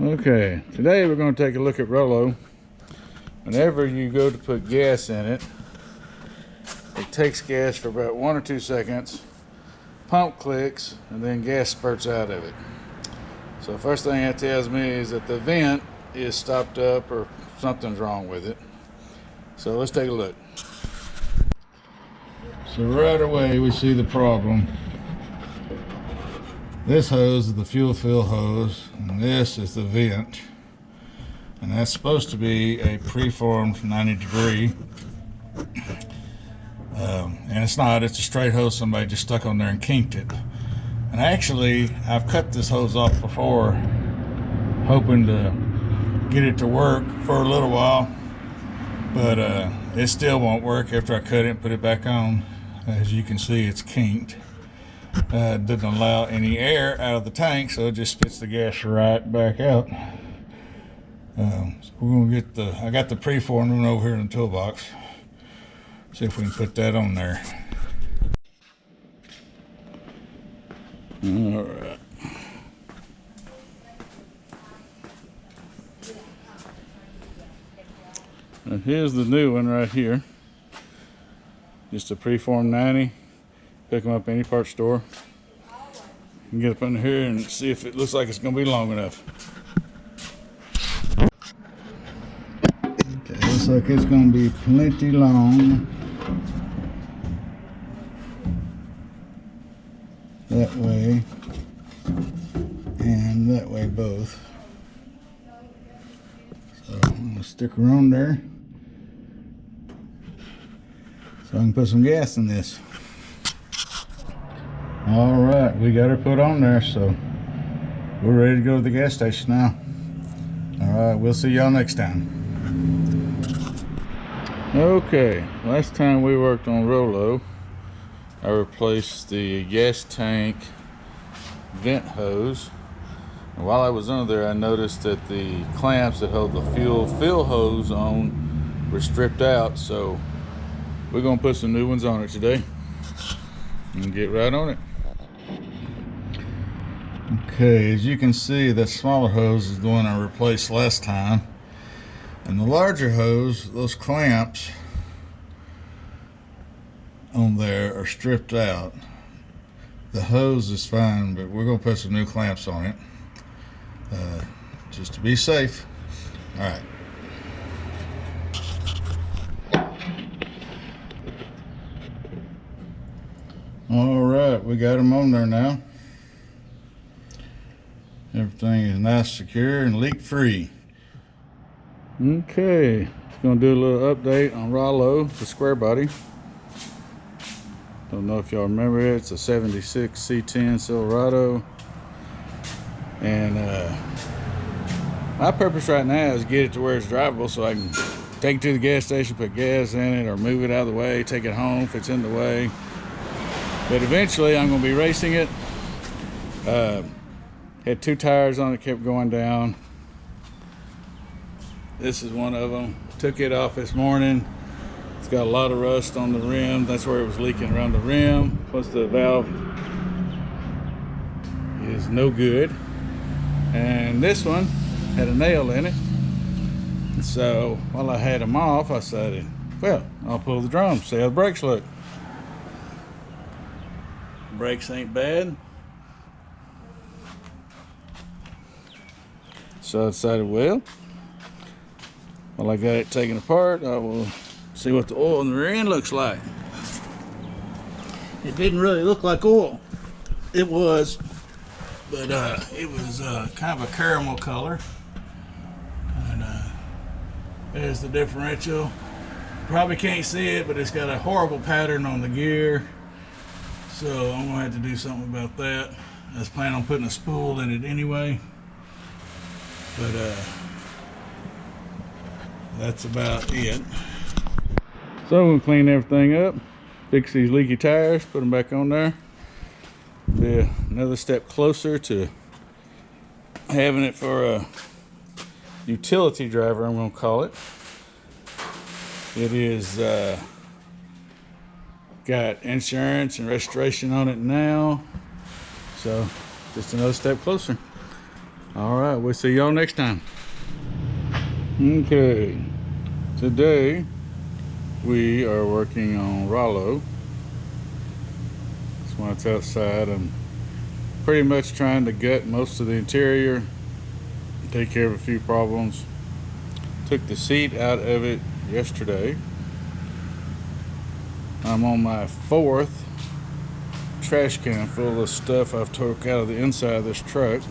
Okay, today we're going to take a look at Rollo. Whenever you go to put gas in it, it takes gas for about 1 or 2 seconds, pump clicks, and then gas spurts out of it. So first thing that tells me is that the vent is stopped up or something's wrong with it. So let's take a look. So right away we see the problem. This hose is the fuel fill hose, and this is the vent. And that's supposed to be a preformed 90 degree. And it's not, it's a straight hose somebody just stuck on there and kinked it. And actually, I've cut this hose off before, hoping to get it to work for a little while. But it still won't work after I cut it and put it back on. As you can see, it's kinked. Doesn't allow any air out of the tank, so it just spits the gas right back out. So we're gonna get I got the preformed one over here in the toolbox. See if we can put that on there. All right. And here's the new one right here. Just a preformed 90. Pick them up any parts store. You can get up under here and see if it looks like it's going to be long enough. Okay, looks like it's going to be plenty long. That way and that way both. So I'm going to stick her on there so I can put some gas in this. All right, we got her put on there, so we're ready to go to the gas station now. All right, we'll see y'all next time. Okay, last time we worked on Rollo, I replaced the gas tank vent hose. And while I was under there, I noticed that the clamps that hold the fuel fill hose on were stripped out, so we're gonna put some new ones on it today and get right on it. Okay, as you can see, that smaller hose is the one I replaced last time. And the larger hose, those clamps on there are stripped out. The hose is fine, but we're going to put some new clamps on it. Just to be safe. All right. All right, we got them on there now. Everything is nice, secure, and leak-free. Okay, just gonna do a little update on Rollo, the square body. Don't know if y'all remember it. It's a 76 C10 Silverado. And my purpose right now is get it to where it's drivable so I can take it to the gas station, put gas in it, or move it out of the way, take it home if it's in the way. But eventually I'm gonna be racing it. Had 2 tires on it, kept going down. This is one of them. Took it off this morning. It's got a lot of rust on the rim. That's where it was leaking around the rim. Plus the valve is no good. And this one had a nail in it. And so while I had them off, I decided, well, I'll pull the drum, see how the brakes look. Brakes ain't bad. So I decided, well, while I got it taken apart, I will see what the oil in the rear end looks like. It didn't really look like oil. It was, but it was kind of a caramel color. And there's the differential. Probably can't see it, but it's got a horrible pattern on the gear. So I'm gonna have to do something about that. I was planning on putting a spool in it anyway. But that's about it. So I'm gonna clean everything up, fix these leaky tires, put them back on there. Be another step closer to having it for a utility driver, I'm gonna call it. It is got insurance and restoration on it now, so just another step closer. All right, we'll see y'all next time. Okay, today we are working on Rollo. That's why it's outside. I'm pretty much trying to gut most of the interior, take care of a few problems. Took the seat out of it yesterday. I'm on my 4th trash can full of stuff I've took out of the inside of this truck.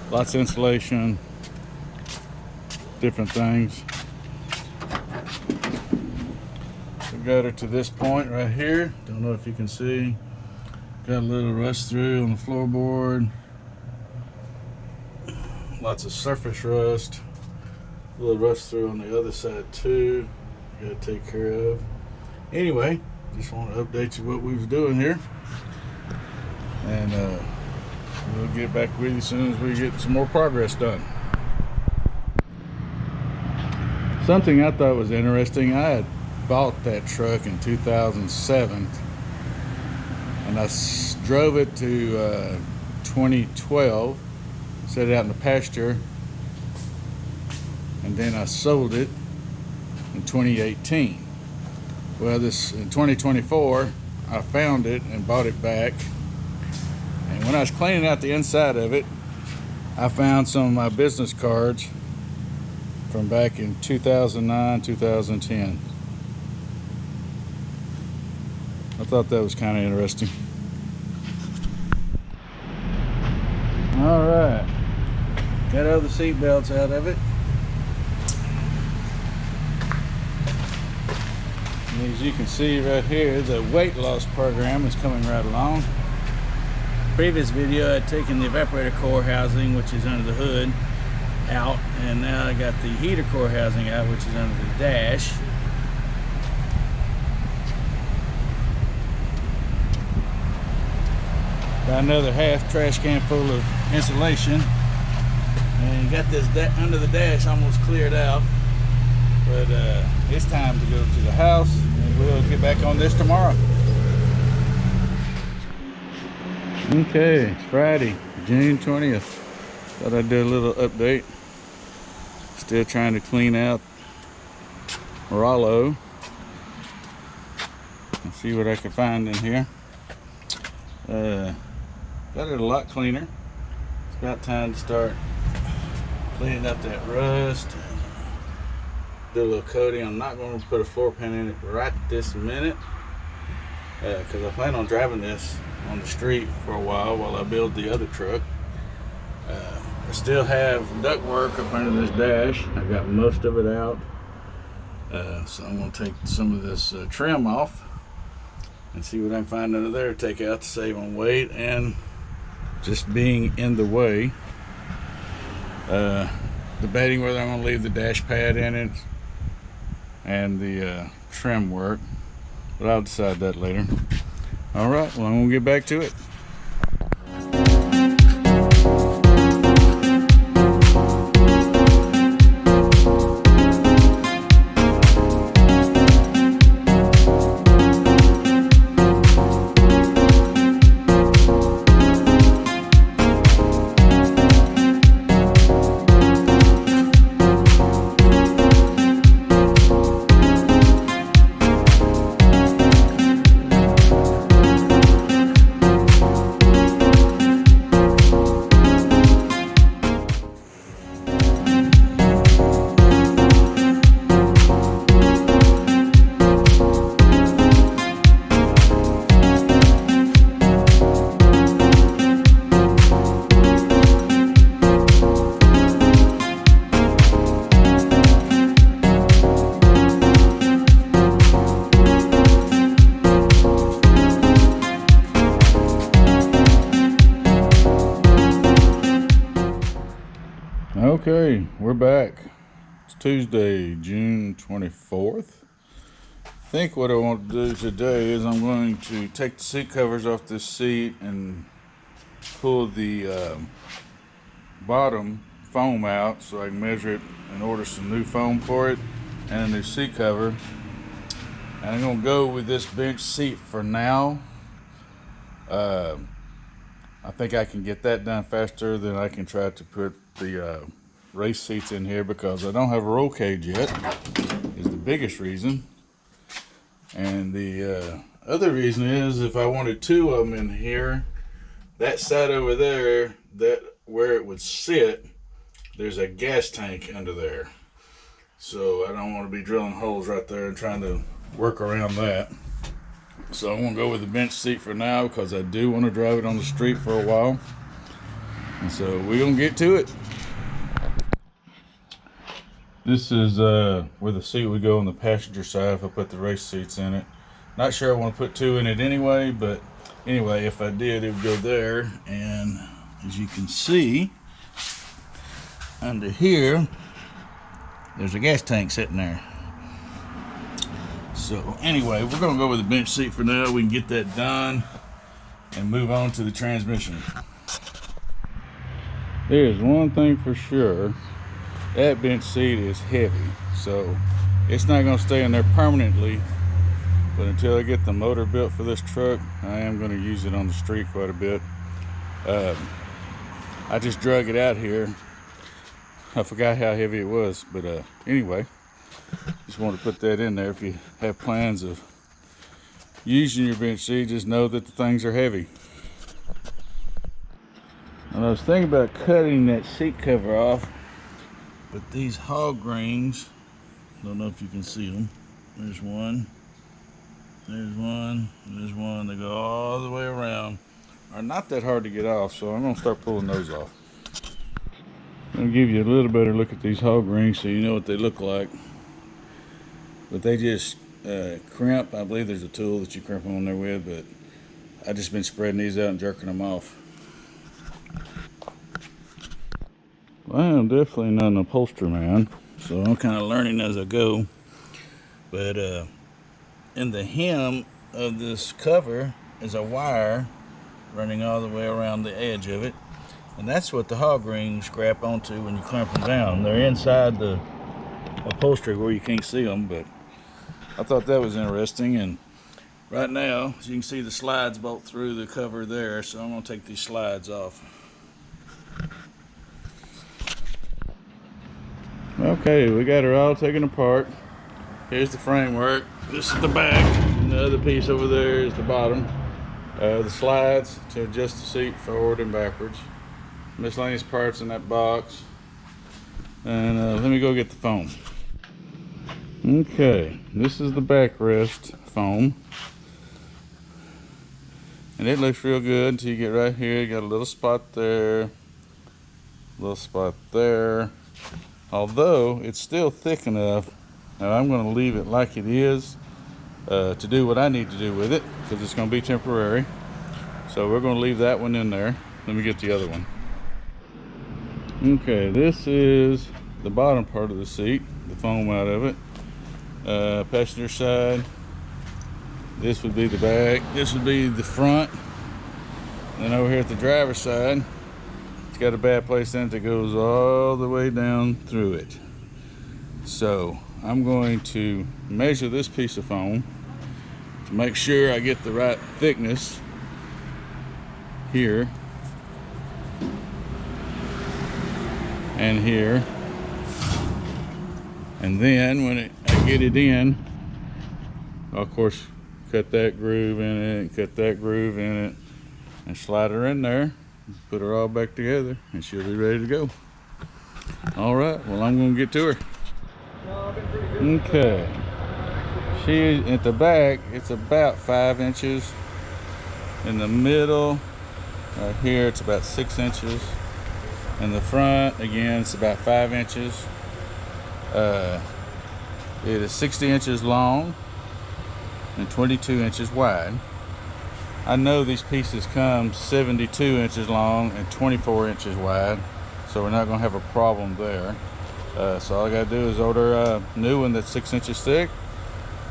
Lots of insulation, different things. We got her to this point right here. Don't know if you can see. Got a little rust through on the floorboard. Lots of surface rust. A little rust through on the other side too. Got to take care of. Anyway, just want to update you what we was doing here. And we'll get back with you as soon as we get some more progress done. Something I thought was interesting, I had bought that truck in 2007 and I drove it to 2012, set it out in the pasture, and then I sold it in 2018. Well, in 2024 I found it and bought it back. And when I was cleaning out the inside of it, I found some of my business cards from back in 2009, 2010. I thought that was kind of interesting. All right, got all the seat belts out of it. And as you can see right here, the weight loss program is coming right along. Previous video I had taken the evaporator core housing, which is under the hood, out, and now I got the heater core housing out, which is under the dash. Got another half trash can full of insulation, and got this under the dash almost cleared out. But it's time to go to the house, and we'll get back on this tomorrow. Okay, it's Friday, June 20th. Thought I'd do a little update. Still trying to clean out Rollo. Let's see what I can find in here. Got it a lot cleaner. It's about time to start cleaning up that rust. Do a little coating. I'm not going to put a floor pan in it right this minute because I plan on driving this on the street for a while I build the other truck. I still have duct work up under this dash. I got most of it out, so I'm going to take some of this trim off and see what I can find under there to take out to save on weight and just being in the way. Debating whether I'm going to leave the dash pad in it and the trim work, but I'll decide that later. All right, well, I'm going to get back to it. Okay, we're back. It's Tuesday, June 24th. I think what I want to do today is I'm going to take the seat covers off this seat and pull the bottom foam out so I can measure it and order some new foam for it and a new seat cover. And I'm going to go with this bench seat for now. I think I can get that done faster than I can try to put the race seats in here, because I don't have a roll cage yet, is the biggest reason. And the other reason is, if I wanted two of them in here, that side over there, that where it would sit, there's a gas tank under there. So I don't want to be drilling holes right there and trying to work around that. So I'm going to go with the bench seat for now, because I do want to drive it on the street for a while. And so we're going to get to it. This is where the seat would go on the passenger side if I put the race seats in it. Not sure I want to put two in it anyway, but anyway, if I did, it would go there. And as you can see, under here, there's a gas tank sitting there. So anyway, we're going to go with the bench seat for now. We can get that done and move on to the transmission. There's one thing for sure. That bench seat is heavy. So it's not going to stay in there permanently. But until I get the motor built for this truck, I am going to use it on the street quite a bit. I just drug it out here. I forgot how heavy it was. But anyway. Just want to put that in there. If you have plans of using your bench seat, just know that the things are heavy. And I was thinking about cutting that seat cover off, but these hog rings, don't know if you can see them. There's one, there's one, there's one. They go all the way around. Are not that hard to get off, so I'm going to start pulling those off. I'm going to give you a little better look at these hog rings so you know what they look like. But they just crimp. I believe there's a tool that you crimp them on there with, but I've just been spreading these out and jerking them off. Well, I am definitely not an upholsterer man, so I'm kind of learning as I go. But in the hem of this cover is a wire running all the way around the edge of it. And that's what the hog rings grab onto when you clamp them down. They're inside the upholstery where you can't see them, but I thought that was interesting. And right now, as you can see, the slides bolt through the cover there, so I'm going to take these slides off. Okay, we got her all taken apart. Here's the framework. This is the back, and the other piece over there is the bottom. The slides to adjust the seat forward and backwards. Miscellaneous parts in that box. And let me go get the foam. Okay, this is the backrest foam. And it looks real good until you get right here. You got a little spot there, little spot there. Although it's still thick enough, now I'm going to leave it like it is to do what I need to do with it, because it's going to be temporary. So we're going to leave that one in there. Let me get the other one. Okay, this is the bottom part of the seat, the foam out of it. Passenger side, this would be the back, this would be the front. Then over here at the driver's side, it's got a bad place in it that goes all the way down through it. So I'm going to measure this piece of foam to make sure I get the right thickness here and here. And then when I get it in, I'll of course cut that groove in it, cut that groove in it, and slide her in there, put her all back together, and she'll be ready to go. All right, well, I'm gonna get to her. Okay, she at the back, it's about 5 inches. In the middle, right here, it's about 6 inches. In the front, again, it's about 5 inches. It is 60 inches long and 22 inches wide. I know these pieces come 72 inches long and 24 inches wide, so we're not going to have a problem there. So all I got to do is order a new one that's 6 inches thick,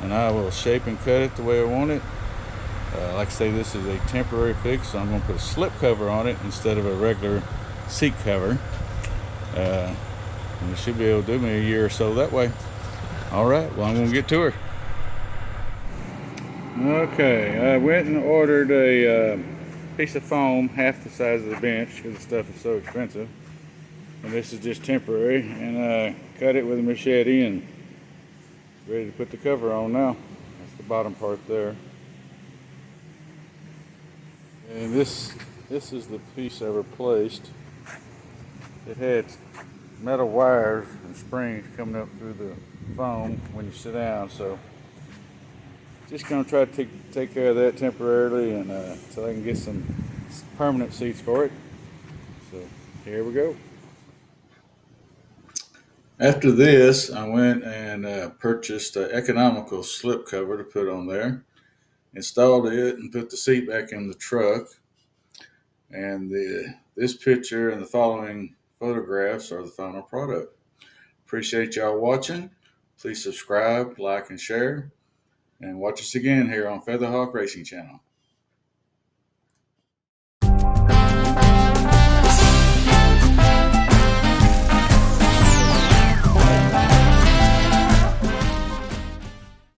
and I will shape and cut it the way I want it. Like I say, this is a temporary fix, so I'm going to put a slip cover on it instead of a regular seat cover. And it should be able to do me a year or so that way. All right, well, I'm going to get to her. Okay, I went and ordered a piece of foam half the size of the bench because the stuff is so expensive. And this is just temporary. And cut it with a machete and ready to put the cover on now. That's the bottom part there. And this is the piece I replaced. It had metal wires and springs coming up through the foam when you sit down, so just gonna try to take care of that temporarily and so I can get some permanent seats for it. So here we go. After this, I went and purchased an economical slip cover to put on there, installed it, and put the seat back in the truck. And this picture and the following photographs are the final product. Appreciate y'all watching. Please subscribe, like, and share. And watch us again here on Featherhawk Racing Channel.